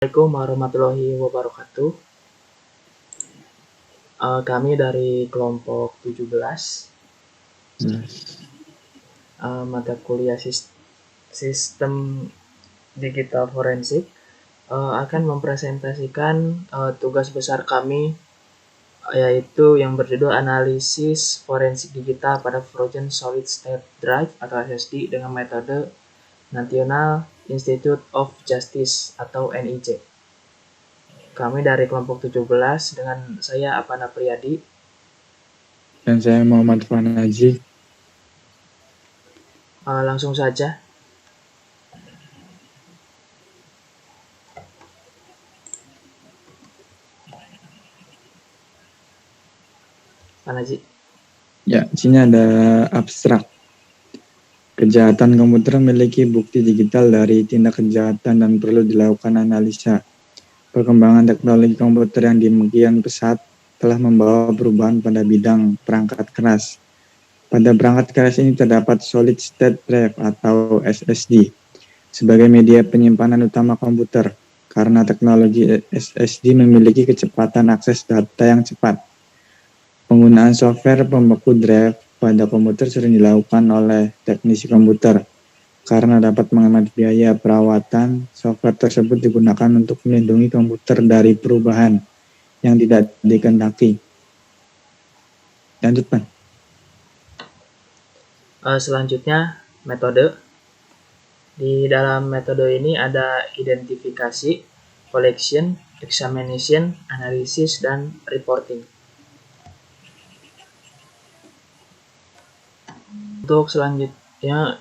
Assalamualaikum warahmatullahi wabarakatuh. Kami dari kelompok 17, mata kuliah sistem digital forensik, akan mempresentasikan tugas besar kami, yaitu yang berjudul analisis forensik digital pada Frozen Solid State Drive atau SSD dengan metode National Institute of Justice atau NIJ. Kami dari kelompok 17 dengan saya Apana Priyadi. Dan saya Muhammad Fanaji. Langsung saja. Fanaji. Ya, di sini ada abstrak. Kejahatan komputer memiliki bukti digital dari tindak kejahatan dan perlu dilakukan analisa. Perkembangan teknologi komputer yang demikian pesat telah membawa perubahan pada bidang perangkat keras. Pada perangkat keras ini terdapat Solid State Drive atau SSD sebagai media penyimpanan utama komputer. Karena teknologi SSD memiliki kecepatan akses data yang cepat. Penggunaan software pembeku drive pada komputer sering dilakukan oleh teknisi komputer. Karena dapat menghemat biaya perawatan, software tersebut digunakan untuk melindungi komputer dari perubahan yang tidak dikehendaki. Lanjut, Pak. Selanjutnya, metode. Di dalam metode ini ada identifikasi, collection, examination, analysis, dan reporting. Untuk selanjutnya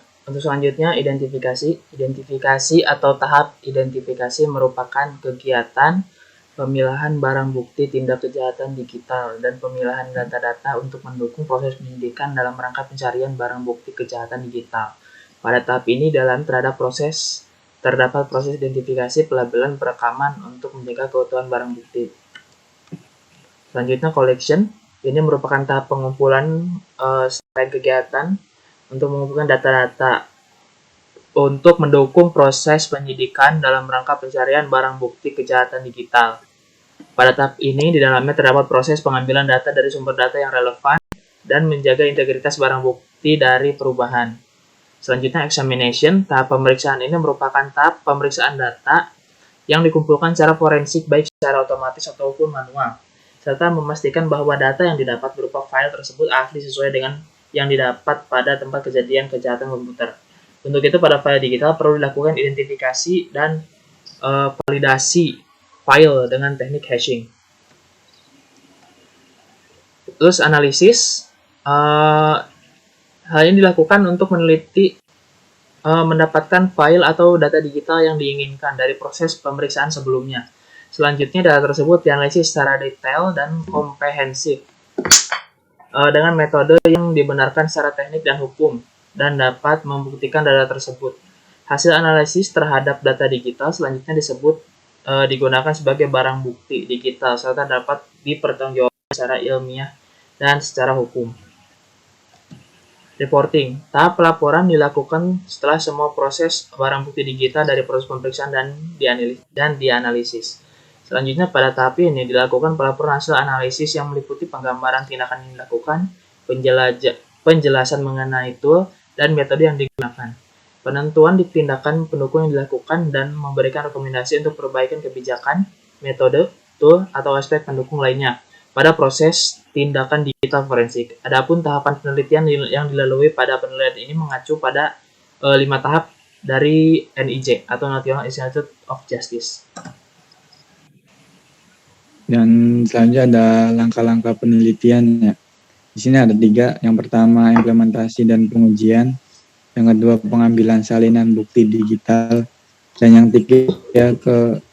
identifikasi. Identifikasi atau tahap identifikasi merupakan kegiatan pemilahan barang bukti tindak kejahatan digital dan pemilahan data-data untuk mendukung proses penyidikan dalam rangka pencarian barang bukti kejahatan digital. Pada tahap ini terdapat proses identifikasi, pelabelan, perekaman untuk menjaga keutuhan barang bukti. Selanjutnya collection. Ini merupakan tahap pengumpulan selain kegiatan untuk mengumpulkan data-data untuk mendukung proses penyidikan dalam rangka pencarian barang bukti kejahatan digital. Pada tahap ini, di dalamnya terdapat proses pengambilan data dari sumber data yang relevan dan menjaga integritas barang bukti dari perubahan. Selanjutnya, examination. Tahap pemeriksaan ini merupakan tahap pemeriksaan data yang dikumpulkan secara forensik baik secara otomatis ataupun manual, serta memastikan bahwa data yang didapat berupa file tersebut asli sesuai dengan yang didapat pada tempat kejadian kejahatan komputer. Untuk itu, pada file digital perlu dilakukan identifikasi dan validasi file dengan teknik hashing. Terus analisis. Hal ini dilakukan untuk meneliti mendapatkan file atau data digital yang diinginkan dari proses pemeriksaan sebelumnya. Selanjutnya, data tersebut dianalisis secara detail dan komprehensif dengan metode yang dibenarkan secara teknik dan hukum dan dapat membuktikan data tersebut. Hasil analisis terhadap data digital selanjutnya digunakan sebagai barang bukti digital serta dapat dipertanggungjawabkan secara ilmiah dan secara hukum. Reporting. Tahap pelaporan dilakukan setelah semua proses barang bukti digital dari proses pemeriksaan dan dianalisis. Selanjutnya, pada tahap ini dilakukan pelaporan hasil analisis yang meliputi penggambaran tindakan yang dilakukan, penjelasan mengenai tool dan metode yang digunakan, penentuan tindakan pendukung yang dilakukan, dan memberikan rekomendasi untuk perbaikan kebijakan, metode, tool, atau aspek pendukung lainnya pada proses tindakan digital forensik. Adapun tahapan penelitian yang dilalui pada penelitian ini mengacu pada 5 tahap dari NIJ atau National Institute of Justice. Dan selanjutnya ada langkah-langkah penelitiannya. Di sini ada 3. Yang pertama, implementasi dan pengujian. Yang kedua, pengambilan salinan bukti digital. Dan yang ketiga,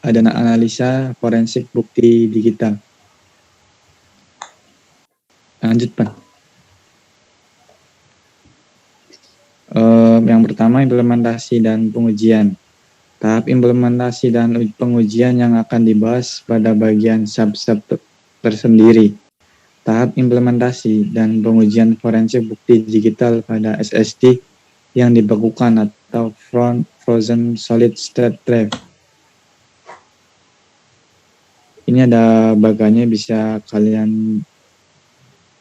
ada analisa forensik bukti digital. Lanjut, Pak. Yang pertama, implementasi dan pengujian. Tahap implementasi dan pengujian yang akan dibahas pada bagian sub-sub tersendiri. Tahap implementasi dan pengujian forensik bukti digital pada SSD yang dibekukan atau Frozen Solid State Drive. Ini ada baganya, bisa kalian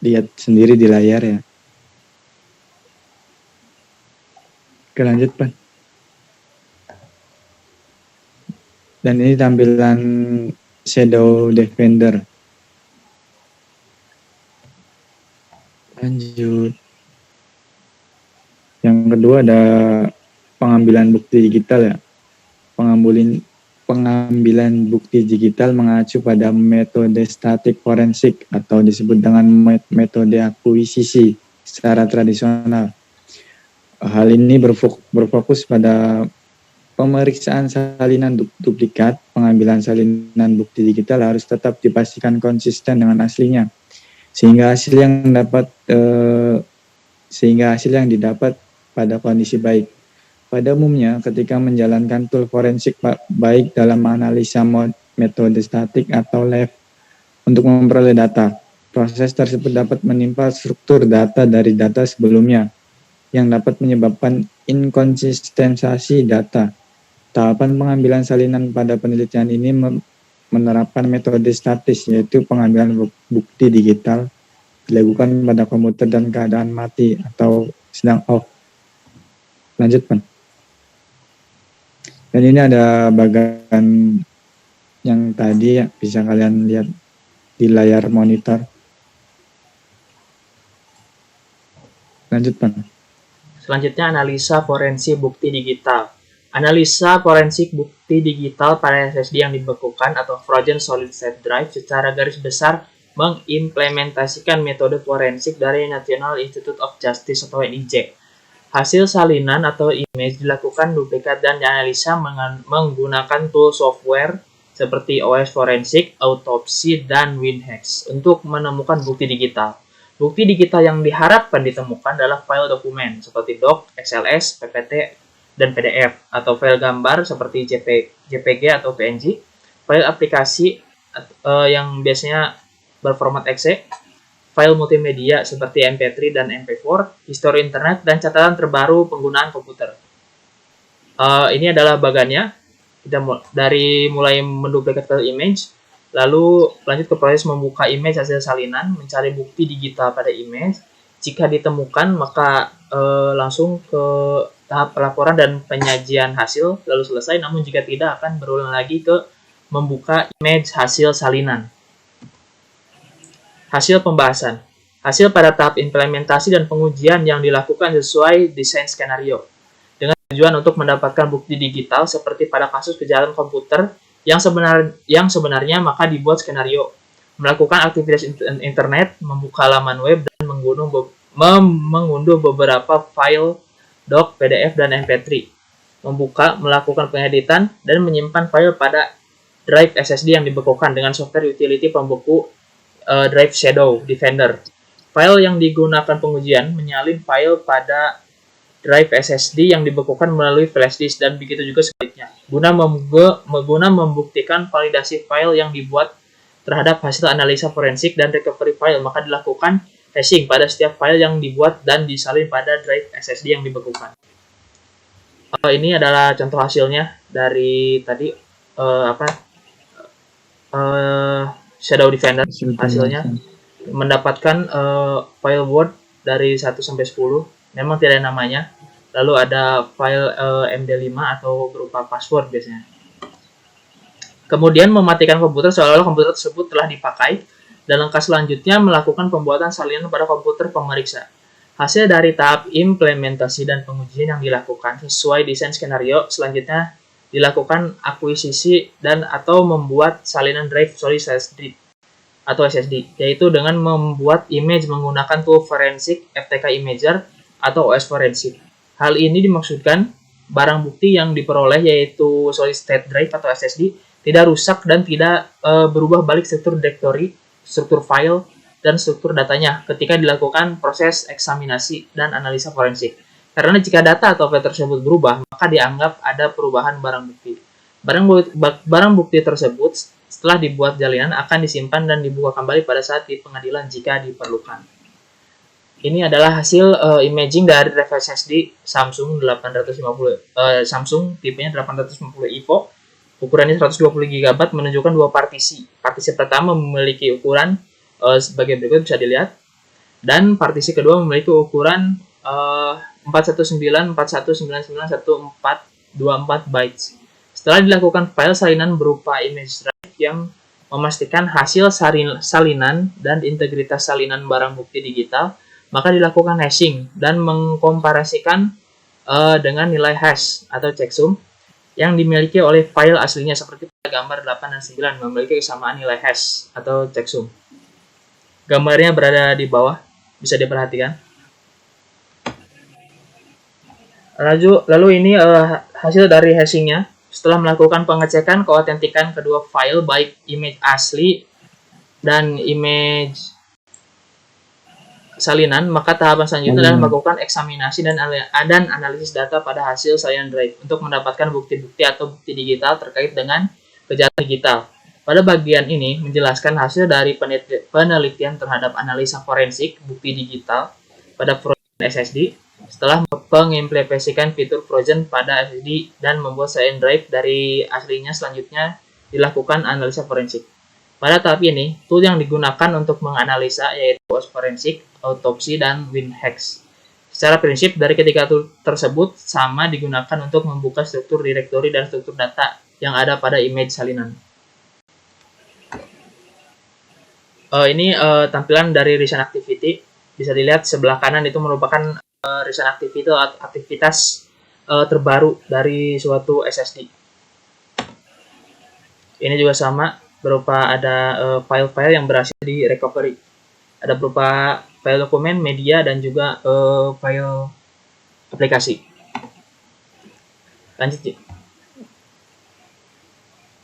lihat sendiri di layar ya. Oke, lanjut Pak. Dan ini tampilan Shadow Defender. Lanjut. Yang kedua ada pengambilan bukti digital ya. Pengambilan bukti digital mengacu pada metode statik forensik atau disebut dengan metode akuisisi secara tradisional. Hal ini berfokus pada pemeriksaan salinan duplikat. Pengambilan salinan bukti digital harus tetap dipastikan konsisten dengan aslinya, sehingga hasil yang didapat pada kondisi baik. Pada umumnya, ketika menjalankan tool forensik baik dalam analisa metode statik atau live untuk memperoleh data, proses tersebut dapat menimpa struktur data dari data sebelumnya yang dapat menyebabkan inkonsistensi data. Tahapan pengambilan salinan pada penelitian ini menerapkan metode statis, yaitu pengambilan bukti digital dilakukan pada komputer dan keadaan mati atau sedang off. Lanjut, Pan. Dan ini ada bagian yang tadi ya, bisa kalian lihat di layar monitor. Lanjut, Pan. Selanjutnya, analisa forensik bukti digital. Analisa forensik bukti digital pada SSD yang dibekukan atau Frozen Solid State Drive secara garis besar mengimplementasikan metode forensik dari National Institute of Justice atau NIJ. Hasil salinan atau image dilakukan duplikat dan dianalisa menggunakan tool software seperti OS Forensik, Autopsy, dan WinHex untuk menemukan bukti digital. Bukti digital yang diharapkan ditemukan adalah file dokumen seperti doc, XLS, PPT, dan PDF, atau file gambar seperti JPG atau PNG, file aplikasi yang biasanya berformat exe, file multimedia seperti MP3 dan MP4, histori internet, dan catatan terbaru penggunaan komputer. Ini adalah bagannya. Kita dari mulai menduplikat file image, lalu lanjut ke proses membuka image hasil salinan, mencari bukti digital pada image. Jika ditemukan, maka langsung ke tahap pelaporan dan penyajian hasil, lalu selesai. Namun jika tidak, akan berulang lagi ke membuka image hasil salinan. Hasil pembahasan. Hasil pada tahap implementasi dan pengujian yang dilakukan sesuai desain skenario. Dengan tujuan untuk mendapatkan bukti digital seperti pada kasus kejahatan komputer yang sebenarnya, maka dibuat skenario. Melakukan aktivitas internet, membuka laman web, dan mengunduh beberapa file doc, PDF, dan MP3. Melakukan pengeditan, dan menyimpan file pada drive SSD yang dibekukan dengan software utility pembeku Drive Shadow Defender. File yang digunakan pengujian menyalin file pada drive SSD yang dibekukan melalui flash disk, dan begitu juga sebaliknya. Guna membuktikan validasi file yang dibuat terhadap hasil analisa forensik dan recovery file, maka dilakukan hashing pada setiap file yang dibuat dan disalin pada drive SSD yang dibekukan. Ini adalah contoh hasilnya dari tadi Shadow Defender. Hasilnya mendapatkan file Word dari 1 sampai 10. Memang tidak ada namanya. Lalu ada file MD5 atau berupa password biasanya. Kemudian mematikan komputer seolah-olah komputer tersebut telah dipakai. Dan langkah selanjutnya melakukan pembuatan salinan pada komputer pemeriksa. Hasil dari tahap implementasi dan pengujian yang dilakukan sesuai desain skenario, selanjutnya dilakukan akuisisi dan atau membuat salinan drive solid state atau SSD, yaitu dengan membuat image menggunakan tool forensik FTK Imager atau OS Forensik. Hal ini dimaksudkan barang bukti yang diperoleh, yaitu solid state drive atau SSD, tidak rusak dan tidak berubah balik struktur directory, struktur file, dan struktur datanya ketika dilakukan proses eksaminasi dan analisa forensik. Karena jika data atau file tersebut berubah, maka dianggap ada perubahan barang bukti. Barang bukti tersebut setelah dibuat jalinan akan disimpan dan dibuka kembali pada saat di pengadilan jika diperlukan. Ini adalah hasil imaging dari drive SSD Samsung 850 Samsung tipenya 850 EVO ukurannya 120 GB menunjukkan dua partisi. Partisi pertama memiliki ukuran sebagai berikut, bisa dilihat, dan partisi kedua memiliki ukuran 419.4199.1424 bytes. Setelah dilakukan file salinan berupa image drive yang memastikan hasil salinan dan integritas salinan barang bukti digital, maka dilakukan hashing dan mengkomparasikan dengan nilai hash atau checksum yang dimiliki oleh file aslinya, seperti pada gambar 8 dan 9 memiliki kesamaan nilai hash atau checksum. Gambarnya berada di bawah, bisa diperhatikan. Lalu ini hasil dari hashingnya. Setelah melakukan pengecekan keautentikan kedua file, baik image asli dan image salinan, maka tahapan selanjutnya adalah melakukan eksaminasi dan analisis data pada hasil salinan drive untuk mendapatkan bukti-bukti atau bukti digital terkait dengan kejahatan digital. Pada bagian ini menjelaskan hasil dari penelitian terhadap analisa forensik bukti digital pada Trojan SSD setelah mengimplementasikan fitur Trojan pada SSD dan membuat salinan drive dari aslinya. Selanjutnya dilakukan analisa forensik. Pada tahap ini, tool yang digunakan untuk menganalisa yaitu OS forensik, autopsi, dan WinHex. Secara prinsip, dari ketiga tool tersebut sama digunakan untuk membuka struktur direktori dan struktur data yang ada pada image salinan. Ini tampilan dari recent activity. Bisa dilihat sebelah kanan itu merupakan recent activity atau aktivitas terbaru dari suatu SSD. Ini juga sama, berupa ada file-file yang berhasil di recovery. Ada berupa file dokumen, media, dan juga file aplikasi. Lanjut, Ci.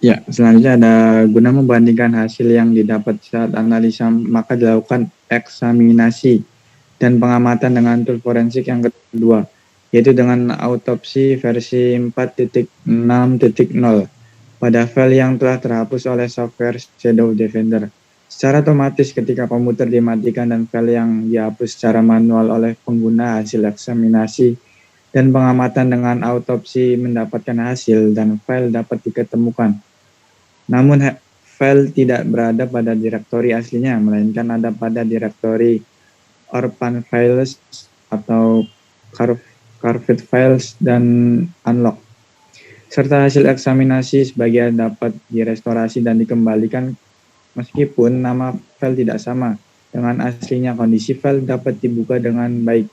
Ya, selanjutnya ada guna membandingkan hasil yang didapat saat analisa, maka dilakukan eksaminasi dan pengamatan dengan tool forensik yang kedua, yaitu dengan autopsi versi 4.6.0 pada file yang telah terhapus oleh software Shadow Defender. Secara otomatis ketika komputer dimatikan dan file yang dihapus secara manual oleh pengguna, hasil eksaminasi dan pengamatan dengan autopsi mendapatkan hasil dan file dapat diketemukan. Namun file tidak berada pada direktori aslinya, melainkan ada pada direktori orphan files atau carved files dan unlock. Serta hasil eksaminasi sebagian dapat direstorasi dan dikembalikan meskipun nama file tidak sama dengan aslinya. Kondisi file dapat dibuka dengan baik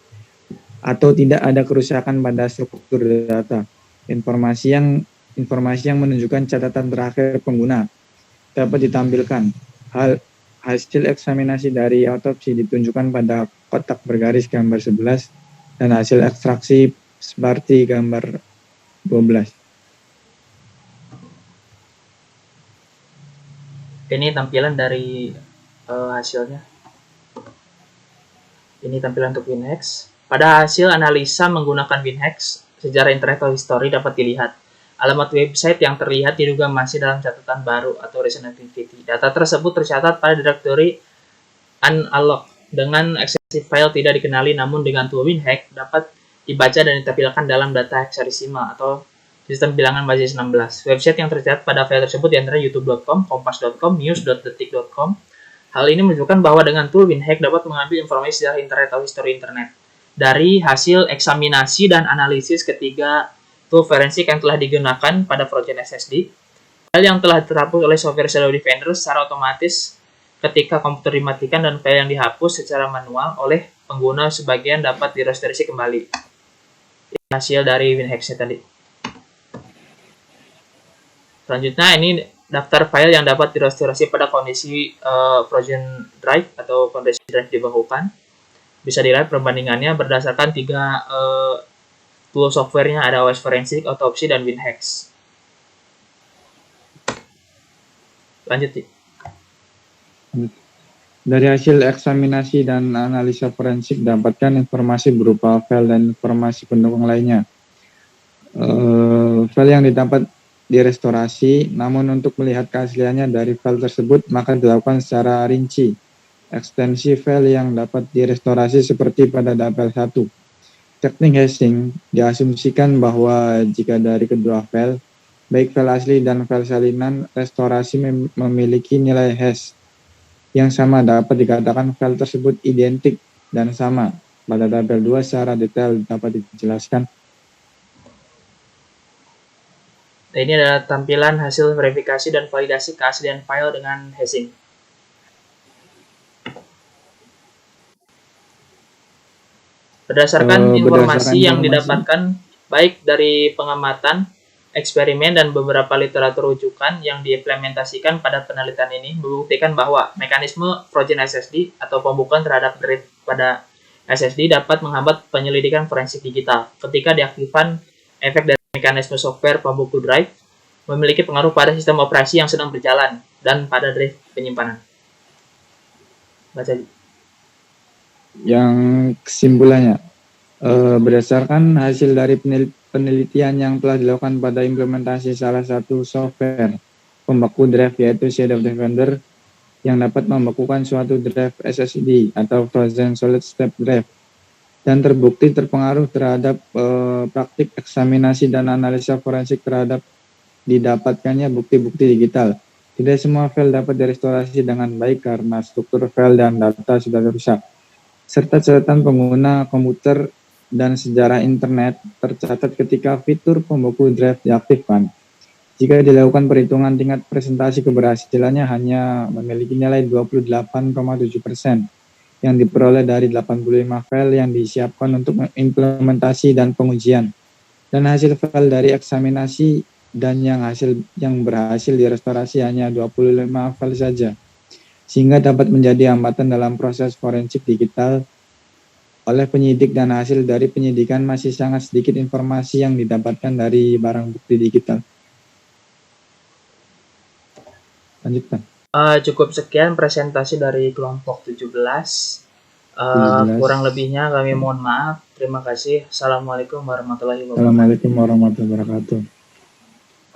atau tidak ada kerusakan pada struktur data. Informasi yang menunjukkan catatan terakhir pengguna dapat ditampilkan. Hasil eksaminasi dari autopsi ditunjukkan pada kotak bergaris gambar 11 dan hasil ekstraksi seperti gambar 12. Ini tampilan dari hasilnya. Ini tampilan untuk WinHex. Pada hasil analisa menggunakan WinHex, sejarah internet atau history dapat dilihat. Alamat website yang terlihat diduga masih dalam catatan baru atau recent activity. Data tersebut tercatat pada direktori unlock dengan ekstensi file tidak dikenali, namun dengan tool WinHex dapat dibaca dan ditampilkan dalam data hexadesimal atau sistem bilangan basis 16. Website yang tercatat pada file tersebut diantara youtube.com, kompas.com, news.detik.com. Hal ini menunjukkan bahwa dengan tool WinHex dapat mengambil informasi sejarah internet atau history internet dari hasil eksaminasi dan analisis ketiga tool forensik yang telah digunakan pada Trojan SSD. File yang telah terhapus oleh software Shadow Defender secara otomatis ketika komputer dimatikan dan file yang dihapus secara manual oleh pengguna sebagian dapat direstorasi kembali. Ini hasil dari WinHex tadi. Selanjutnya ini daftar file yang dapat direstorasi pada kondisi frozen drive atau kondisi drive dibekukan. Bisa dilihat perbandingannya berdasarkan tiga tool softwarenya, ada OS Forensic, Autopsy, dan WinHex. Lanjut. Dari hasil eksaminasi dan analisa forensik dapatkan informasi berupa file dan informasi pendukung lainnya. File yang didapat direstorasi, namun untuk melihat keasliannya dari file tersebut maka dilakukan secara rinci. Ekstensi file yang dapat direstorasi seperti pada tabel 1. Teknik hashing diasumsikan bahwa jika dari kedua file baik file asli dan file salinan restorasi memiliki nilai hash yang sama, dapat dikatakan file tersebut identik dan sama. Pada tabel 2 secara detail dapat dijelaskan. Nah, ini adalah tampilan hasil verifikasi dan validasi keaslian file dengan hashing. Berdasarkan informasi yang didapatkan baik dari pengamatan, eksperimen, dan beberapa literatur rujukan yang diimplementasikan pada penelitian ini membuktikan bahwa mekanisme Trojan SSD atau pembukaan terhadap drive pada SSD dapat menghambat penyelidikan forensik digital. Ketika diaktifkan, efek dari mekanisme software pembuku drive memiliki pengaruh pada sistem operasi yang sedang berjalan dan pada drive penyimpanan. Baca. Yang kesimpulannya, berdasarkan hasil dari penelitian yang telah dilakukan pada implementasi salah satu software pembeku drive yaitu Shadow Defender yang dapat membekukan suatu drive SSD atau Frozen Solid State Drive, dan terbukti terpengaruh terhadap praktik eksaminasi dan analisa forensik terhadap didapatkannya bukti-bukti digital. Tidak semua file dapat direstorasi dengan baik karena struktur file dan data sudah rusak, serta catatan pengguna komputer dan sejarah internet tercatat ketika fitur pembuku drive diaktifkan. Jika dilakukan perhitungan, tingkat presentasi keberhasilannya hanya memiliki nilai 28,7% yang diperoleh dari 85 file yang disiapkan untuk implementasi dan pengujian, dan hasil file dari eksaminasi dan yang berhasil direstorasi hanya 25 file saja, sehingga dapat menjadi hambatan dalam proses forensik digital oleh penyidik, dan hasil dari penyidikan masih sangat sedikit informasi yang didapatkan dari barang bukti digital. Lanjutkan. Cukup sekian presentasi dari kelompok 17. Kurang lebihnya kami mohon maaf. Terima kasih. Assalamualaikum warahmatullahi wabarakatuh. Assalamualaikum warahmatullahi wabarakatuh.